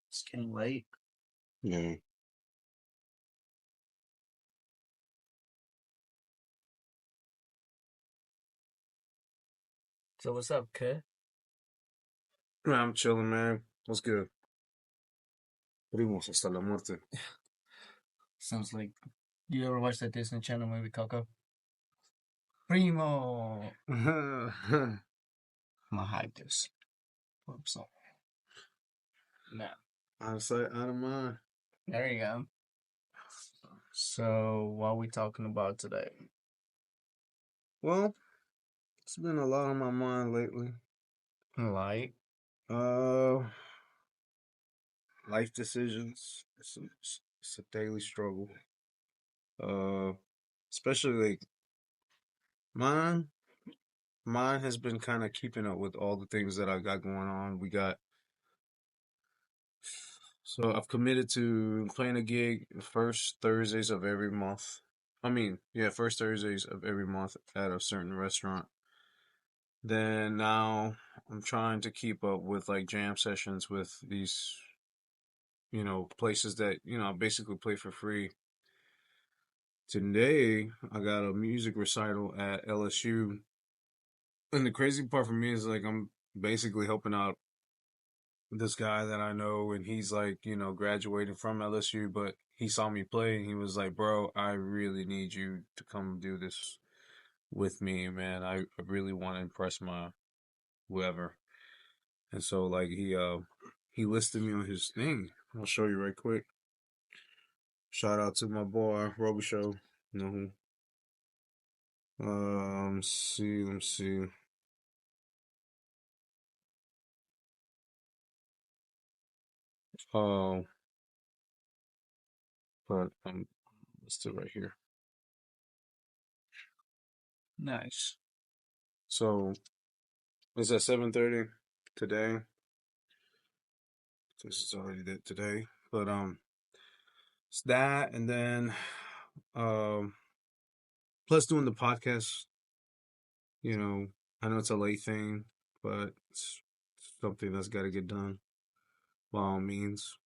It's getting late. Yeah. So what's up, kid? Man, I'm chilling, man. What's good? Primos hasta la muerte. Sounds like you ever watched that Disney Channel movie Coco? Primo. I'm gonna hide this. Whoops. No. Out of sight, out of mind. There you go. So what are we talking about today? Well, it's been a lot on my mind lately. Like, Uh, life decisions. It's a daily struggle. Uh, especially like mine. Mine has been kind of keeping up with all the things that I got going on. So I've committed to playing a gig first Thursdays of every month. First Thursdays of every month at a certain restaurant. Then now I'm trying to keep up with like jam sessions with these, places that, I basically play for free. Today I got a music recital at LSU. And the crazy part for me is like I'm basically helping out this guy that I know, and he's like, graduating from LSU, but he saw me play and he was like, bro, I really need you to come do this with me, man. I really want to impress my whoever. And so like he listed me on his thing. I'll show you right quick. Shout out to my boy Roby Show. You know who? Let me see. Oh, but listed right here. nice. So it's at 7:30 today. This is already today, but it's that, and then um, plus doing the podcast. You know, I know it's a late thing, but it's something that's got to get done by all means.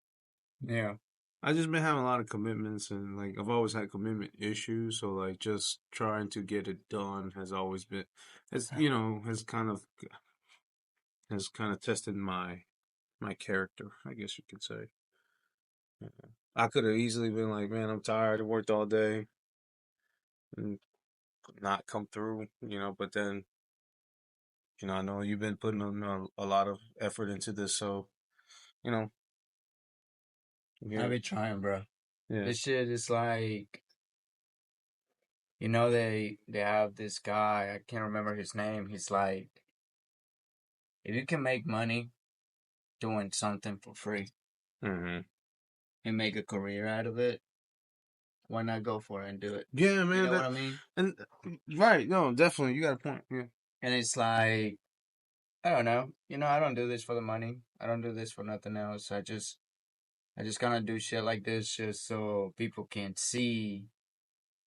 Yeah. I just been having a lot of commitments, and like I've always had commitment issues, so like just trying to get it done has always been, has kind of tested my character, I guess you could say. I could have easily been like, man, I'm tired. I worked all day and not come through, but then, I know you've been putting a lot of effort into this. So, you know, I yeah, be trying, bro. yeah. This shit is like, they have this guy, I can't remember his name. He's like, if you can make money doing something for free Mm-hmm. and make a career out of it, why not go for it and do it? Yeah, You man. know what I mean? And right, no, definitely, you got a point. Yeah. And it's like, I don't know. I don't do this for the money. I don't do this for nothing else. I just kind of do shit like this just so people can see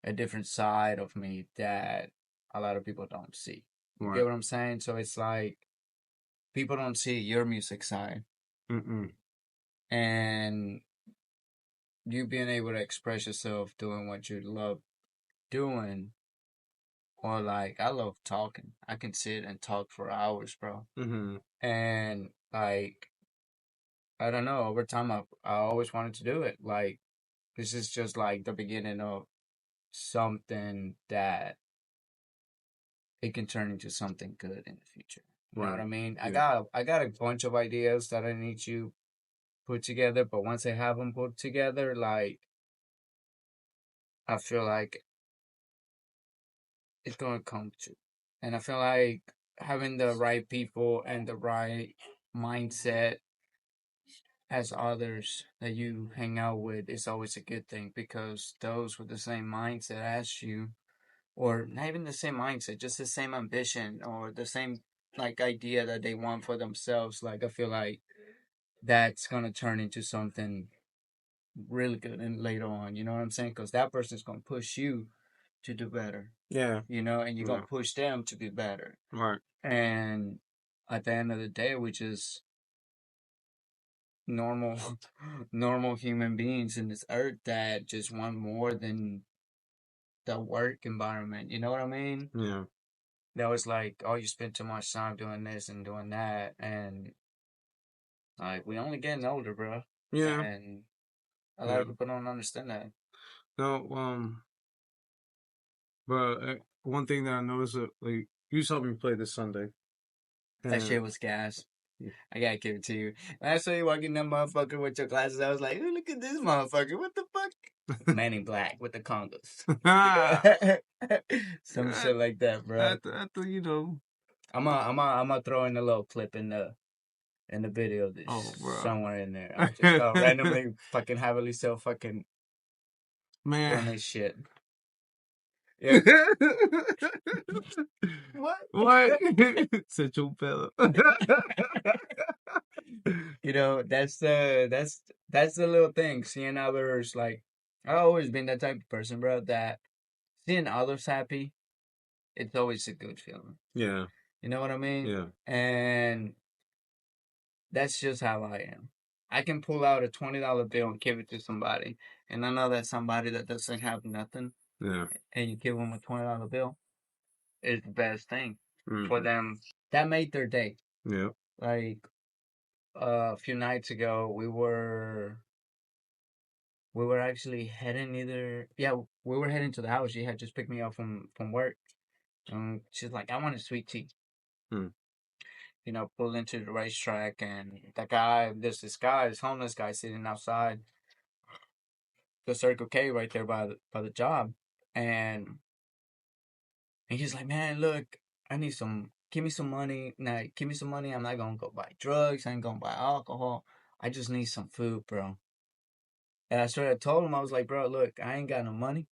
a different side of me that a lot of people don't see. You Right. get what I'm saying? So it's like people don't see your music side, Mm-mm. and you being able to express yourself doing what you love doing, or like I love talking. I can sit and talk for hours, bro. Mm-hmm. And like I don't know, over time I always wanted to do it. Like this is just like the beginning of something that it can turn into something good in the future. You know what Right. I mean? I Yeah. got I got a bunch of ideas that I need to put together, but once I have them put together, like I feel like it's gonna come to, and I feel like having the right people and the right mindset as others that you hang out with is always a good thing, because those with the same mindset as you, or not even the same mindset, just the same ambition or the same like idea that they want for themselves, like I feel like that's gonna turn into something really good and later on, you know what I'm saying? Because that person's gonna push you to do better, Yeah. and you're Yeah. gonna push them to be better. Right. And at the end of the day, we just normal, normal human beings in this earth that just want more than the work environment. You know what I mean? Yeah. That was like, oh, you spend too much time doing this and doing that, and like we only getting older, bro. Yeah. And a lot Yeah. of people don't understand that. No. But one thing that I noticed, like, you saw me play this Sunday, That and shit was gas. I gotta give it to you. When I saw you walking that motherfucker with your glasses, I was like, oh, look at this motherfucker. What the fuck? Man in black with the Congos. Some shit like that, bro. after you know, I'm gonna throw in a little clip in the video this oh, bro, somewhere in there. I'm just randomly fucking heavily so fucking man. doing this shit. Yeah. What? What? Such a fella. You know, that's the little thing. Seeing others like I've always been that type of person, bro, that seeing others happy, it's always a good feeling. Yeah. You know what I mean? Yeah. And that's just how I am. I can pull out a $20 bill and give it to somebody, and I know that somebody that doesn't have nothing, Yeah. and you give them a $20 bill, is the best thing for Mm-hmm. them. That made their day. Yeah. Like a few nights ago, we were actually heading we were heading to the house. She had just picked me up from work, and she's like, I want a sweet tea. Mm. You know, pulled into the racetrack, and there's this homeless guy sitting outside the Circle K right there by the job, and he's like, man, look, I need some. Give me some money. Now, give me some money. I'm not gonna go buy drugs. I ain't gonna buy alcohol. I just need some food, bro. And I sort of told him, I was like, bro, look, I ain't got no money.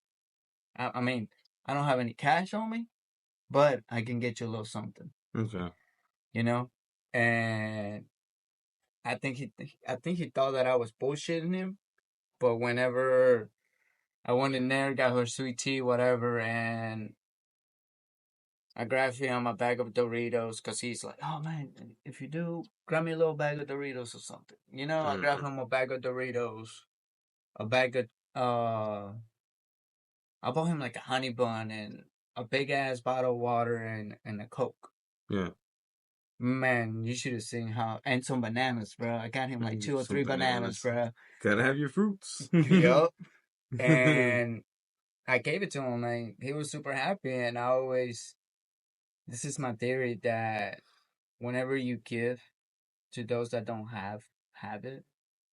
I mean, I don't have any cash on me, but I can get you a little something, Okay. you know? And I think he thought that I was bullshitting him, but whenever I went in there, got her sweet tea, whatever, and I grabbed him a bag of Doritos because he's like, oh man, if you do, grab me a little bag of Doritos or something. You know, I grabbed Mm-hmm. him a bag of Doritos, a bag of, I bought him like a honey bun and a big ass bottle of water and a Coke. Yeah. Man, you should have seen how, and some bananas, bro. I got him like two or Some three bananas, bananas. bro. Gotta have your fruits. Yup. And I gave it to him, and he was super happy. And this is my theory that whenever you give to those that don't have it,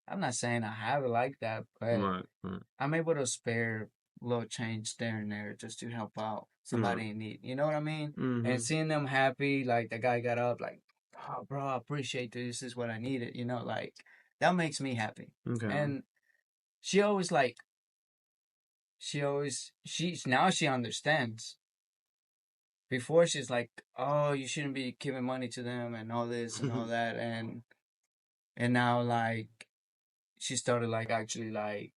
I'm not saying I have it like that, but Right. Right. I'm able to spare a little change there and there just to help out Right. somebody in need. You know what I mean? And Mm-hmm. seeing them happy, like the guy got up, like, oh, bro, I appreciate this. This is what I needed. You know, like that makes me happy. Okay. And she always like, she's now she understands. Before she's like, oh, you shouldn't be giving money to them and all this and all that. And now like she started like actually like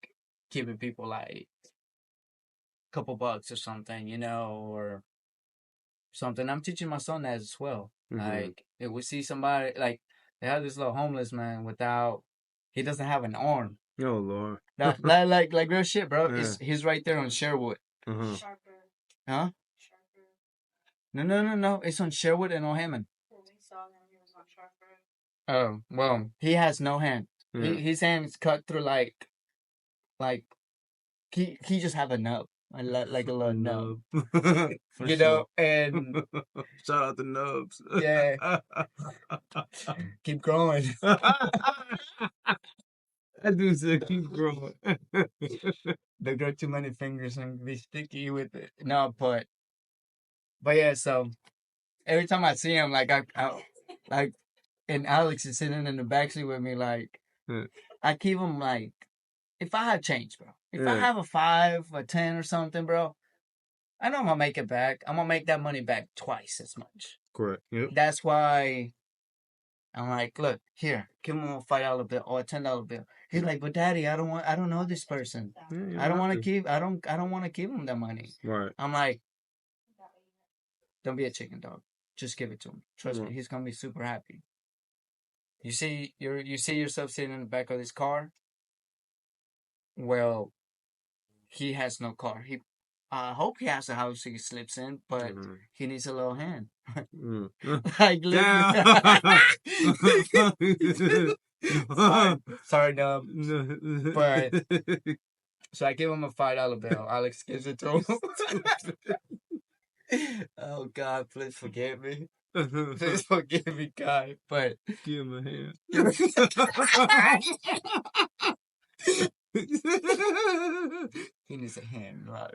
giving people like couple bucks or something, you know, or something. I'm teaching my son that as well. Mm-hmm. Like, if we see somebody, like, they have this little homeless man he doesn't have an arm. Oh Lord. Like real shit, bro. Yeah. He's right there on Sherwood. Uh-huh. Huh? No. It's on Sherwood and O'Hammond. Oh, well, he has no hand. Yeah. His hand is cut through like, he just have a nub. Like a A little nub. nub. For You sure. know, and Shout out the nubs. yeah, keep growing. I do say keep growing. They grow too many fingers and be sticky with it. No, but yeah. So every time I see him, like, and Alex is sitting in the backseat with me. Like, Yeah. I keep him like, if I have change, bro. If I Yeah. have a 5, a 10, or something, bro, I know I'm gonna make it back. I'm gonna make that money back twice as much. Correct. Yep. That's why I'm like, look, here, give him a $5 bill or a $10 bill. He's like, but daddy, I don't know this person. Yeah, you I don't don't have want to to. keep, I don't want to give him the money. Right. I'm like, don't be a chicken dog. Just give it to him. Trust me, Mm. he's gonna be super happy. You see yourself sitting in the back of this car. Well, he has no car. He I hope he has a house he sleeps in, but Mm. he needs a little hand. Mm. Like literally. Damn. sorry, sorry, no. No. But so I give him a $5 bill. Alex gives it to him. Stupid. Oh God, please forgive me. Please forgive me, God. But Give him a hand. he needs a hand, right?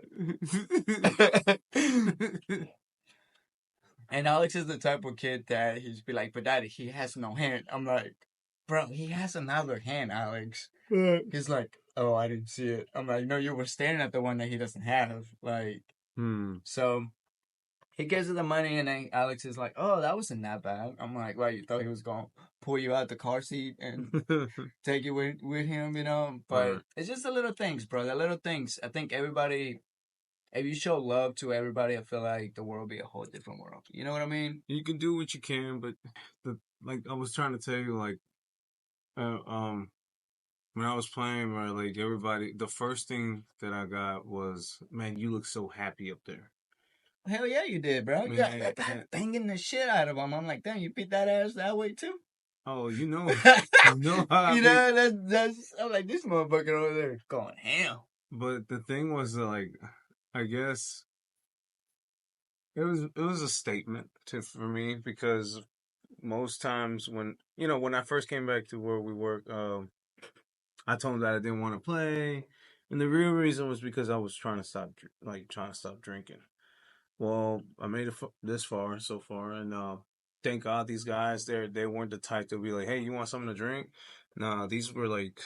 And Alex is the type of kid that he's be like, but daddy, he has no hand. I'm like, bro, he has another hand, Alex. He's like, oh, I didn't see it. I'm like, no, you were staring at the one that he doesn't have. Like, Hmm. so he gives her the money, and then Alex is like, oh, that wasn't that bad. I'm like, well, you thought he was going to pull you out the car seat and take you with him, you know? But Right. it's just the little things, bro. The little things. I think everybody, if you show love to everybody, I feel like the world will be a whole different world. You know what I mean? You can do what you can, but like I was trying to tell you, like, uh, um, when I was playing, right, like everybody, the first thing that I got was, man, you look so happy up there. Hell yeah, you did, bro. You got Man, banging the shit out of him. I'm like, damn, you beat that ass that way too. oh, you know how I You be. know, that's. I'm like, this motherfucker over there going ham. But the thing was, like, I guess it was a statement for me because most times when when I first came back to where we work, I told him that I didn't want to play, and the real reason was because I was trying to trying to stop drinking. Well, I made it this far so far, and thank God these guys they weren't the type to be like, "Hey, you want something to drink?" Nah, these were like,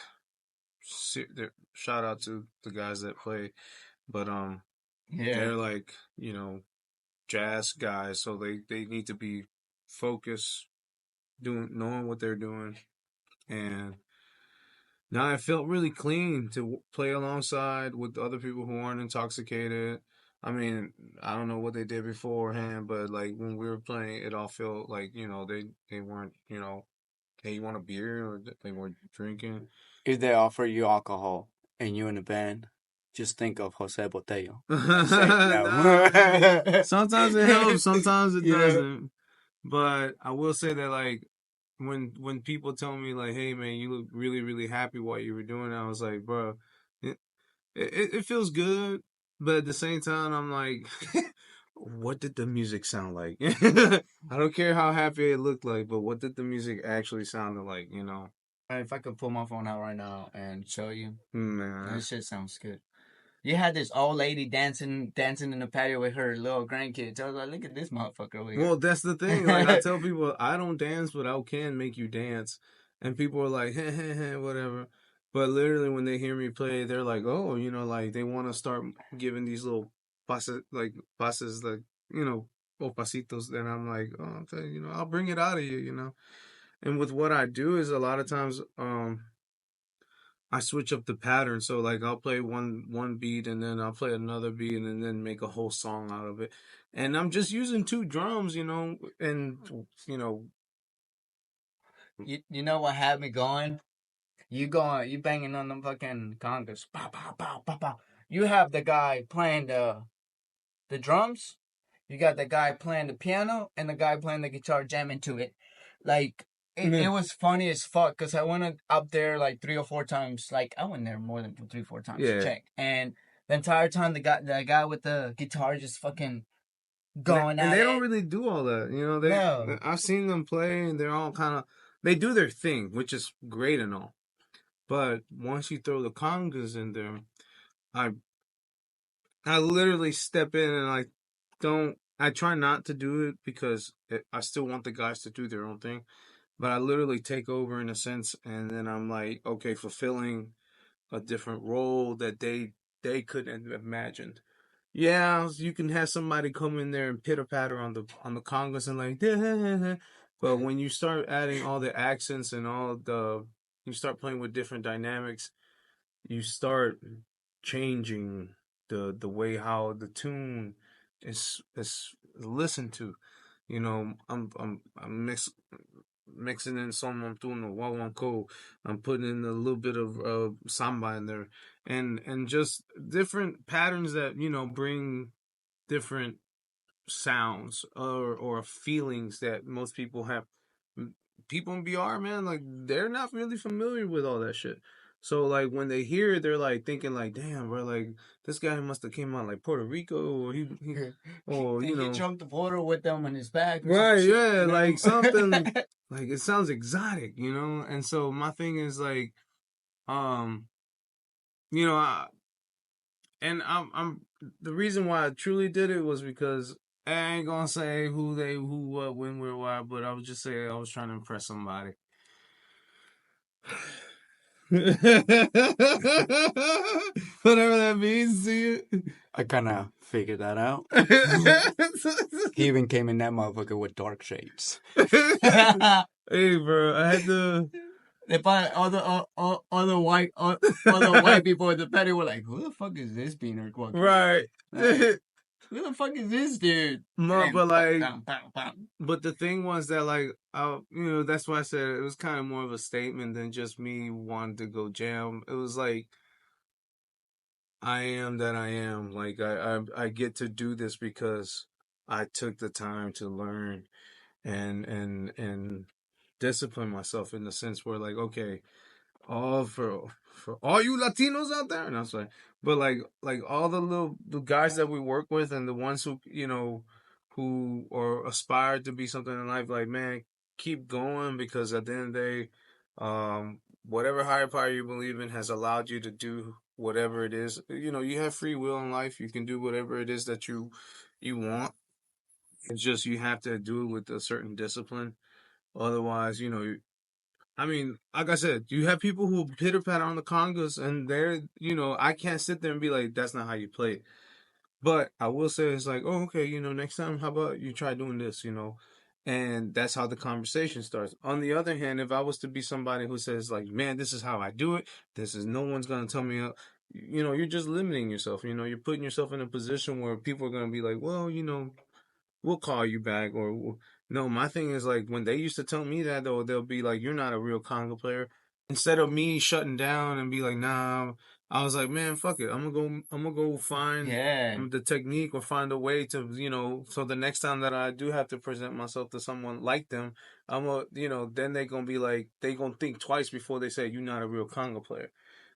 shout out to the guys that play, but Yeah. they're like jazz guys, so they need to be focused, knowing what they're doing, and now I felt really clean to play alongside with other people who aren't intoxicated. I mean, I don't know what they did beforehand, but like when we were playing, it all felt like they weren't hey, you want a beer, or they weren't drinking. If they offer you alcohol and you in the band, just think of Jose Botello and say Nah, I mean, no. sometimes it helps, sometimes it You know? doesn't. But I will say that like when people tell me like, "Hey man, you look really really happy while you were doing it," I was like, "Bro, it it feels good," but at the same time, I'm like, "What did the music sound like?" I don't care how happy it looked like, but what did the music actually sound like? You know? If I could pull my phone out right now and show you, that Man. shit sounds good. You had this old lady dancing in the patio with her little grandkids. I was like, look at this motherfucker over Well, here. that's the thing. Like I tell people, I don't dance, but I can make you dance, and people are like, "Hey, hey, hey, whatever." But literally, when they hear me play, they're like, "Oh, like they want to start giving these little passes, like o pasitos." Then I'm like, "Oh, okay, I'll bring it out of you." And with what I do is a lot of times, I switch up the pattern. So like I'll play one beat and then I'll play another beat and then make a whole song out of it. And I'm just using two drums, and you know You know what had me going? You banging on them fucking congas. Pow, pow, pow, pow, pow. You have the guy playing the drums. You got the guy playing the piano and the guy playing the guitar jamming to it. Like, it meh. was funny as fuck because I went up there like 3 or 4 times. Like, I went there more than 3, 4 times to Yeah. check. And the entire time, the guy with the guitar just fucking going And at they don't it. really do all that. No. I've seen them play and they're all kind of they do their thing, which is great and all. But once you throw the congas in there, I I literally step in and I try not to do it because I still want the guys to do their own thing, but I literally take over in a sense, and then I'm like, okay, fulfilling a different role that they couldn't have imagined. Yeah, you can have somebody come in there and pitter patter on the congas and like, but when you start adding all the accents and you start playing with different dynamics, you start changing the way how the tune is listened to. I'm mixing in some montuno, guaguancó. I'm putting in a little bit of samba in there, and just different patterns that bring different sounds or feelings that most people have. People in BR, man, like they're not really familiar with all that shit. So like when they hear it, they're like thinking like, damn, bro, like this guy must have came out like Puerto Rico, or he or And he jumped the border with them on his back or some right, shit, yeah, you know? like something like it sounds exotic, And so my thing is like, um, you know, I, I'm the reason why I truly did it was because I ain't gonna say who, what, when, where, why, but I would just say I was trying to impress somebody. Whatever that means to you. I kind of figured that out. He even came in that motherfucker with dark shades. Hey, bro, I had to. They probably all the white people in the petty were like, "Who the fuck is this beaner walking?" Right. Like, who the fuck is this dude? And But like, bam, bam, bam. but the thing was that like, that's why I said it was kind of more of a statement than just me wanting to go jam. It was like, I am that I am. Like I get to do this because I took the time to learn and discipline myself in the sense where like, okay, all for all you Latinos out there, and I was like, but like all the guys that we work with and the ones who who or aspire to be something in life, like man, keep going because at the end of the day, whatever higher power you believe in has allowed you to do whatever it is. You have free will in life. You can do whatever it is that you want. It's just you have to do it with a certain discipline. Otherwise, I mean, like I said, you have people who pitter patter on the congas, and I can't sit there and be like, that's not how you play it. But I will say it's like, oh, okay, next time, how about you try doing this. And that's how the conversation starts. On the other hand, if I was to be somebody who says like, man, this is how I do it, this is no one's gonna tell me, you're just limiting yourself. You're putting yourself in a position where people are gonna be like, well, we'll call you back or no, my thing is like when they used to tell me that though, they'll be like, you're not a real conga player. Instead of me shutting down and be like, nah, I was like, man, fuck it, I'm gonna go find Yeah, the technique or find a way to so the next time that I do have to present myself to someone like them, I'm a then they gonna be like, they gonna think twice before they say you're not a real conga player.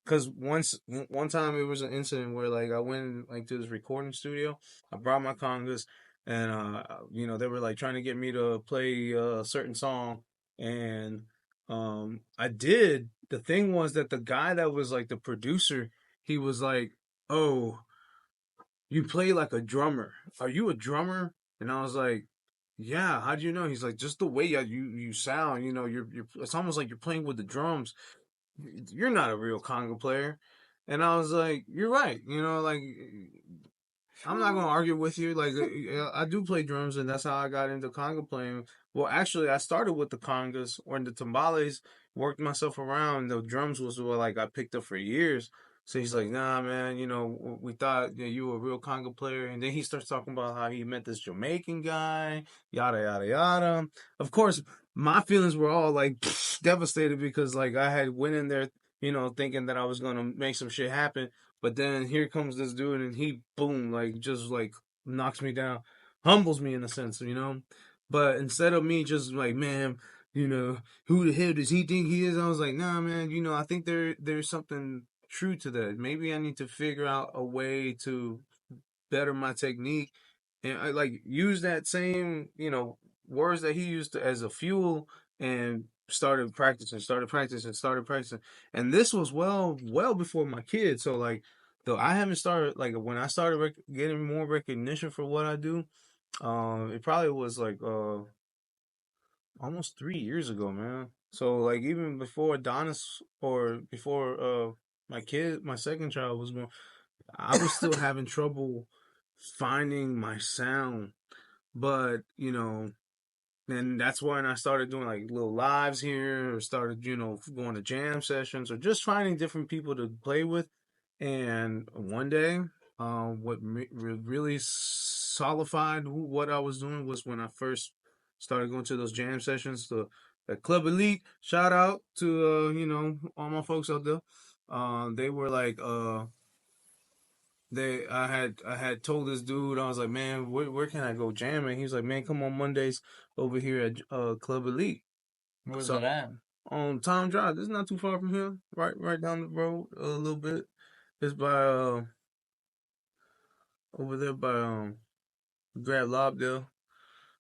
Because one time it was an incident where like I went like to this recording studio, I brought my congas, and they were like trying to get me to play a certain song, and I did. The thing was that the guy that was like the producer, he was like, "Oh, you play like a drummer. Are you a drummer?" And I was like, "Yeah. How do you know?" He's like, "Just the way you sound. You're. It's almost like you're playing with the drums. You're not a real conga player." And I was like, "You're right. Like I'm not gonna argue with you. Like I do play drums, and that's how I got into conga playing. Well, actually, I started with the congas or the timbales, worked myself around. The drums was what like I picked up for years. So he's like, "Nah, man. We thought you were a real conga player." And then he starts talking about how he met this Jamaican guy, yada yada yada. Of course, my feelings were all like devastated because like I had went in there, thinking that I was gonna make some shit happen, but then here comes this dude, and he boom, like just like knocks me down, humbles me in a sense. But instead of me just like, man, who the hell does he think he is? I was like, nah, man. I think there's something true to that. Maybe I need to figure out a way to better my technique, and I like use that same words that he used as a fuel, and started practicing, and this was well before my kids. So like, though I haven't started like when I started getting more recognition for what I do, it probably was like almost 3 years ago, man. So like even before Adonis or before my second child was born, I was still having trouble finding my sound. But, and that's when I started doing like little lives here, or started, going to jam sessions, or just finding different people to play with. And one day, what really solidified what I was doing was when I first started going to those jam sessions. The at Club Elite. Shout out to all my folks out there. They were like they I had told this dude, I was like, man, where can I go jamming? He was like, man, come on Mondays over here at Club Elite. Where was So it at? on Tom Drive, this is not too far from here, right down the road a little bit. It's by over there by Grab Lobdell,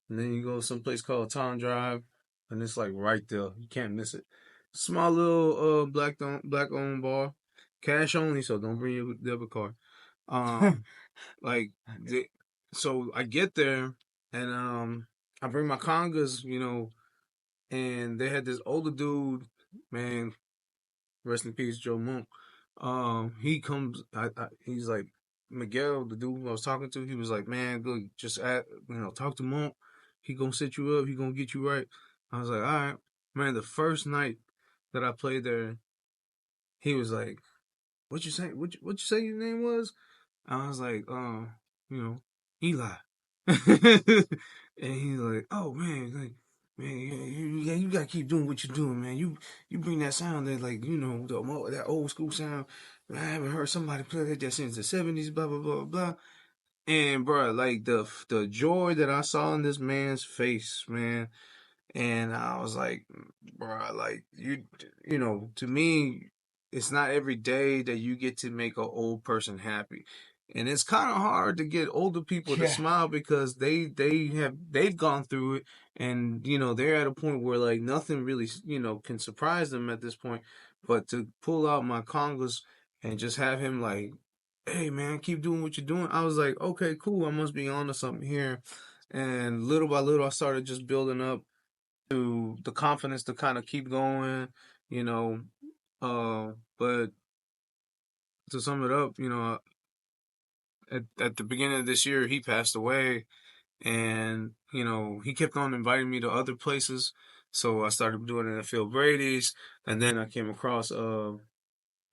and then you go someplace called Tom Drive, and it's like right there. You can't miss it. Small little black owned bar, cash only, so don't bring your debit card. Um, like the, so I get there and I bring my congas, and they had this older dude, man, rest in peace, Joe Monk. He comes, he's like Miguel, the dude I was talking to. He was like, man, go just talk to Monk. He gonna set you up. He gonna get you right. I was like, all right, man. The first night that I played there, he was like, what you say? What you say your name was? I was like, you know, Eli. And he's like, oh man, like, man, you gotta keep doing what you're doing, man. You bring that sound that like, that old school sound. I haven't heard somebody play that since the '70s, blah blah blah blah. And bro, like the joy that I saw in this man's face, man, and I was like, bro, like to me, it's not every day that you get to make an old person happy. And it's kind of hard to get older people to Yeah. smile because they've gone through it, and they're at a point where like nothing really can surprise them at this point. But to pull out my congas and just have him like, hey man, keep doing what you're doing. I was like, okay, cool. I must be on to something here. And little by little, I started just building up to the confidence to kind of keep going, you know. But to sum it up, at the beginning of this year, he passed away, and he kept on inviting me to other places. So I started doing it at Phil Brady's, and then I came across uh,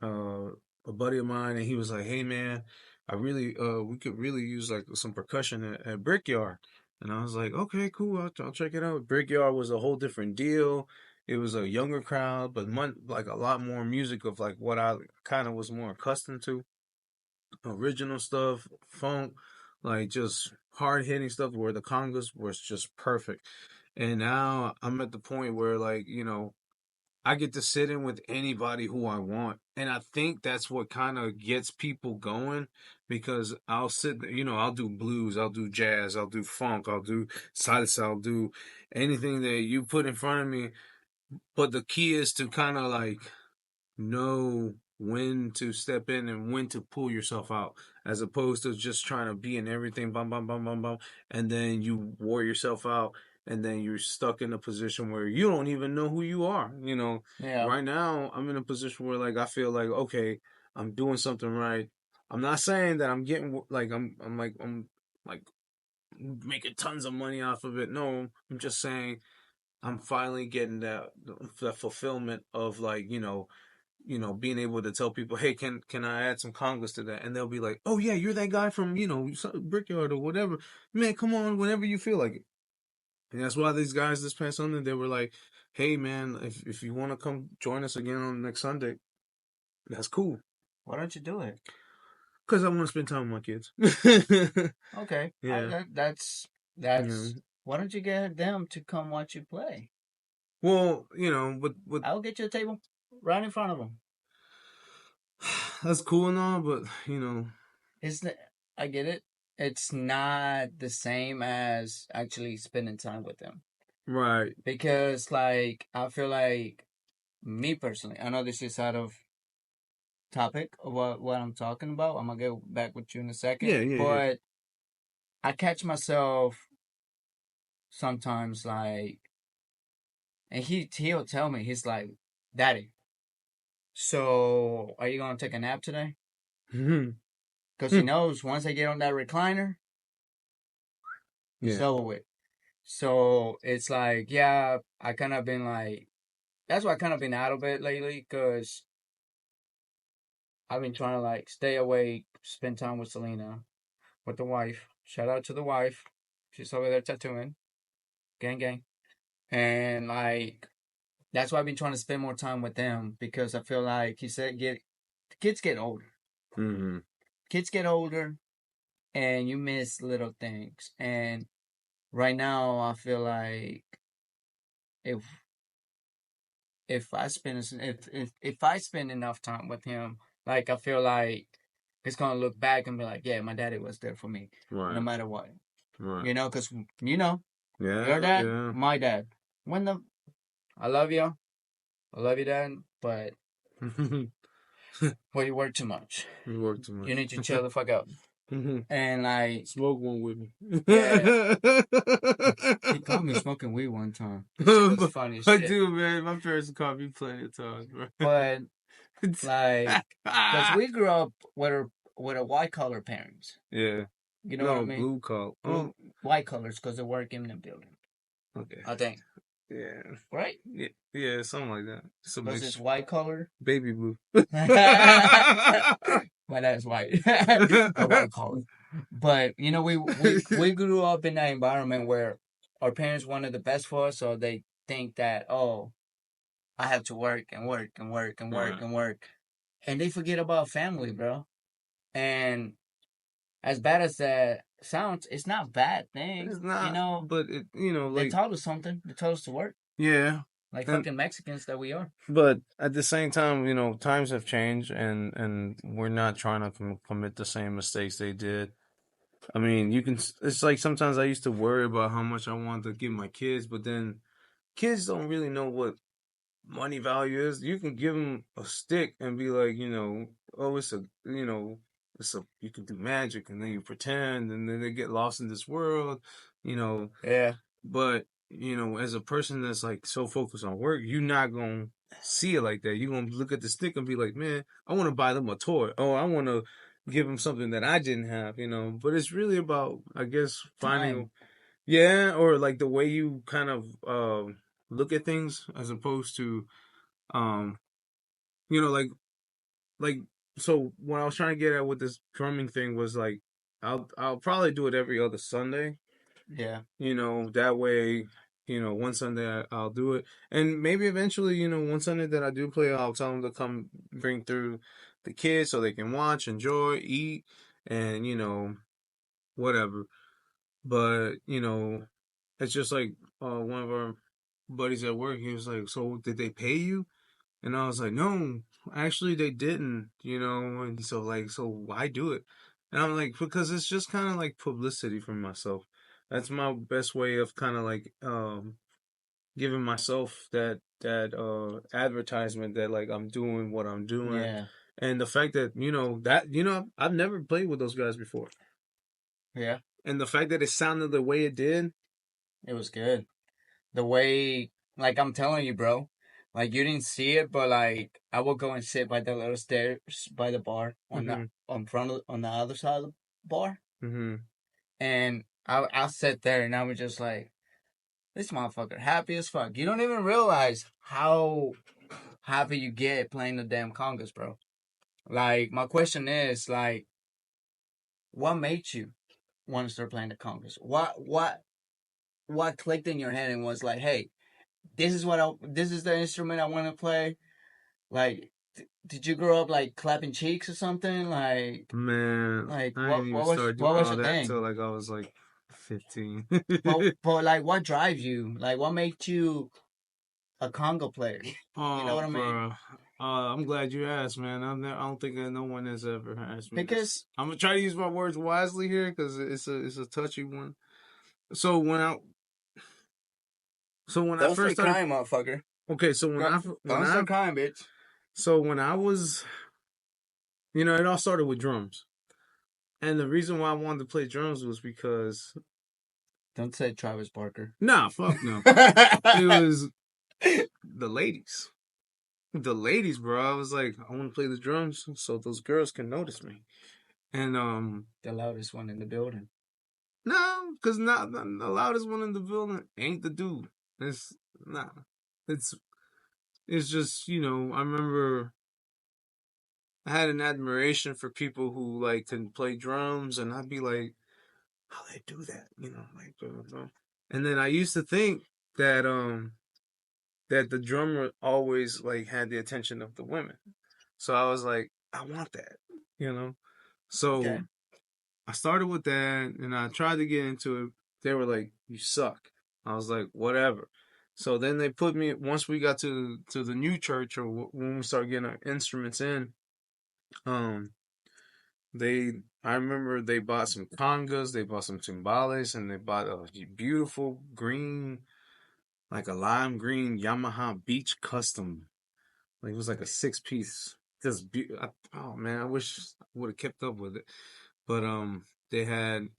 a buddy of mine, and he was like, "Hey man, I really we could really use like some percussion at Brickyard." And I was like, "Okay, cool, I'll check it out." Brickyard was a whole different deal. It was a younger crowd, but like a lot more music of like what I kind of was more accustomed to, original stuff, funk, like just hard hitting stuff where the congas was just perfect. And now I'm at the point where like I get to sit in with anybody who I want. And I think that's what kind of gets people going because I'll sit, I'll do blues, I'll do jazz, I'll do funk, I'll do salsa, I'll do anything that you put in front of me. But the key is to kind of like know when to step in and when to pull yourself out, as opposed to just trying to be in everything, bum, bum, bum, bum, bum, and then you wore yourself out, and then you're stuck in a position where you don't even know who you are. Yeah. Right now, I'm in a position where, like, I feel like, okay, I'm doing something right. I'm not saying that I'm getting, like, I'm like, making tons of money off of it. No, I'm just saying I'm finally getting that fulfillment of, like, being able to tell people, hey, can I add some congas to that? And they'll be like, oh yeah, you're that guy from Brickyard or whatever. Man, come on, whenever you feel like it. And that's why these guys this past Sunday they were like, hey man, if you want to come join us again on next Sunday, that's cool. Why don't you do it? Cause I want to spend time with my kids. Okay. Yeah, yeah. That's. Why don't you get them to come watch you play? Well, but I'll get you a table right in front of them. that's cool and all, but It's the, I get it. It's not the same as actually spending time with them right. because, like, I feel like me personally. I know this is out of topic of what I'm talking about. I'm gonna get back with you in a second, Yeah, yeah, yeah. but I catch myself sometimes like, and he'll tell me he's like, "Daddy, so are you gonna take a nap today?" Because he knows once I get on that recliner, it's Yeah. over with. So it's like, yeah, I kind of been like, that's why I kind of been out of it lately because I've been trying to like stay awake, spend time with Selena, with the wife. Shout out to the wife. She's over there tattooing. gang gang, and like that's why I've been trying to spend more time with them because I feel like he said get kids get older, Mm-hmm. kids get older, and you miss little things. And right now, I feel like if if I spend enough time with him, like I feel like he's gonna look back and be like, yeah, my daddy was there for me, no Right. matter what, Right. because you know your Yeah. dad, Yeah. my dad. When the I love you, I love you, dad, but well, you work too much. We work too You much. need to chill the fuck out. And like, Smoke one with me. yeah, he caught me smoking weed one time. Shit was funny as I shit. do, man. My parents caught me plenty of times, bro. But like, cause we grew up with a white collar parents. Yeah. You know what I No, mean? blue collar. Blue Oh, white colors, cause they work in the building. okay. I think, Yeah. right? Yeah, yeah, something like that. It's a Cause it's mix. white color. Baby blue. My dad's white, a white collar. But you know, we grew up in that environment where our parents wanted the best for us, so they think that oh, I have to work and work and work and work Right. and work, and they forget about family, bro. And as bad as that sounds, it's not a bad thing. It's You not, know, but it, they like, taught us something. They taught us to work, yeah. like And fucking Mexicans that we are. but at the same time, times have changed, and we're not trying to commit the same mistakes they did. I mean, you can. It's like sometimes I used to worry about how much I wanted to give my kids, but then kids don't really know what money value is. You can give them a stick and be like, oh, you can do magic, and then you pretend, and then they get lost in this world, you know. Yeah, But as a person that's like so focused on work, you're not gonna see it like that. You're gonna look at the stick and be like, man, I want to buy them a toy. Oh, I want to give them something that I didn't have. But it's really about, I guess, finding, time. yeah, or like the way you kind of look at things as opposed to, um, like so what I was trying to get at with this drumming thing was like I'll probably do it every other Sunday. Yeah, That way, one Sunday I'll do it. And maybe eventually, one Sunday that I do play, I'll tell them to come bring through the kids so they can watch, enjoy, eat, and, whatever. But, it's just like one of our buddies at work, he was like, so did they pay you? And I was like, no, actually they didn't. And so like, so why do it? And I'm like, because it's just kind of like publicity for myself. That's my best way of kind of like giving myself that advertisement that like I'm doing what I'm doing. yeah, And the fact that, I've never played with those guys before. yeah. And the fact that it sounded the way it did, It was good. The way, like I'm telling you, bro, like you didn't see it, but like I would go and sit by the little stairs by the bar hmm on the other side of the bar, hmm and I sit there and I was just like, this motherfucker happy as fuck. You don't even realize how happy you get playing the damn congas, bro. Like my question is like, what made you want to start playing the congas? What clicked in your head and was like, hey, this is the instrument I want to play. Like, did you grow up like clapping cheeks or something? man, Like I didn't even start what doing was all your that thing? till like I was like 15. But like, what drives you? Like, what made you a conga player? You know Oh, what I mean? bro. I'm glad you asked, man. I don't think that no one has ever asked me this. Because I'm gonna try to use my words wisely here because it's a touchy one. So when I so when I don't first start started, crying, motherfucker. okay, so when Don't I start crying, bitch. so when I was, it all started with drums, and the reason why I wanted to play drums was because Don't say Travis Barker. nah, fuck no, it was the ladies. The ladies, bro. I was like, I want to play the drums so those girls can notice me. And The loudest one in the building. no, because not the loudest one in the building ain't the dude. It's nah. It's it's just I remember I had an admiration for people who like can play drums, and I'd be like, how they do that, like blah, blah, blah. And then I used to think that that the drummer always like had the attention of the women. So I was like, I want that, you know. So Okay. I started with that, and I tried to get into it. They were like, "You suck." I was like, "Whatever." So then they put me. Once we got to the new church, or when we started getting our instruments in, um, I remember they bought some congas, they bought some timbales, and they bought a beautiful green, like a lime green Yamaha Beach Custom. Like it was like a 6 piece. Oh man, I wish I would have kept up with it. But they had,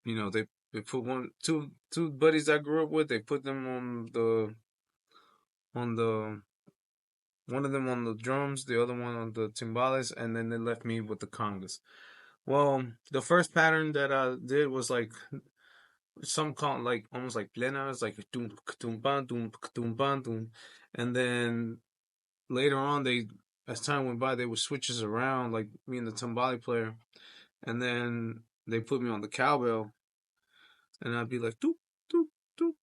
they put two buddies I grew up with. They put them on the one of them on the drums, the other one on the timbales, and then they left me with the congas. Well, the first pattern that I did was like some call it like almost like plenas, like doom doom ban doom doom ban doom, and then later on as time went by they would switch us around like me and the timbale player, and then they put me on the cowbell, and I'd be like doop doop doop.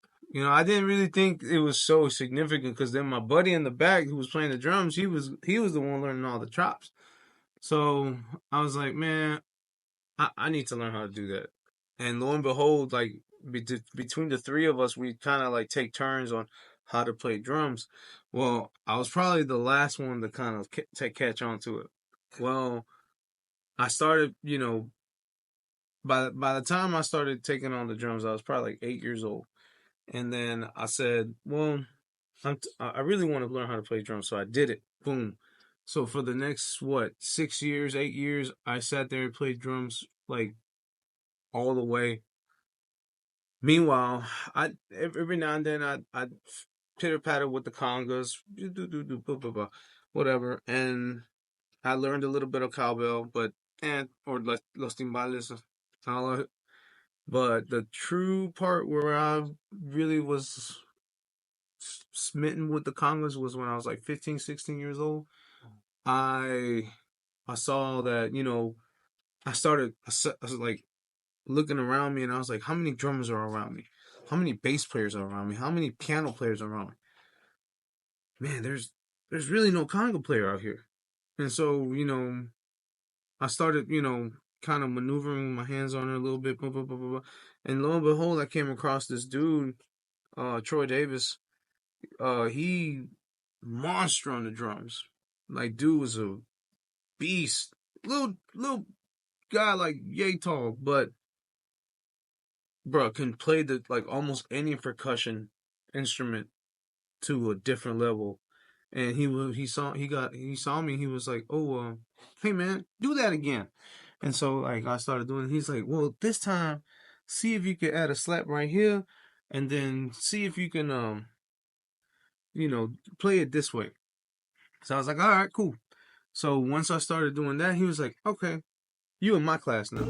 I didn't really think it was so significant because then my buddy in the back who was playing the drums, he was the one learning all the chops. So I was like, man, I need to learn how to do that. And lo and behold, like between the three of us, we kind of like take turns on how to play drums. Well, I was probably the last one to kind of catch on to it. Well, I started, by the time I started taking on the drums, I was probably like 8 years old. And then I said, well, I really want to learn how to play drums, so I did it. Boom. So for the next what 6 years, 8 years, I sat there and played drums like all the way. Meanwhile, I every now and then I pitter patter with the congas, whatever, and I learned a little bit of cowbell, but or los timbales, all of it. But the true part where I really was smitten with the congas was when I was like 15, 16 years old. I I saw that I was like looking around me, and I was like, how many drummers are around me? How many bass players are around me? How many piano players are around me? Man, there's really no conga player out here. And so, I started, kind of maneuvering my hands on it a little bit, blah, blah, blah, blah, blah. And lo and behold, I came across this dude, Troy Davis. He monster on the drums. Like, dude was a beast. Little guy, like yay tall, but bro can play the like almost any percussion instrument to a different level. And he saw me. He was like, "Oh, hey man, do that again." And so like I started doing it. He's like, "Well, this time, see if you can add a slap right here, and then see if you can play it this way." So I was like, "All right, cool." So once I started doing that, he was like, "Okay, you in my class now."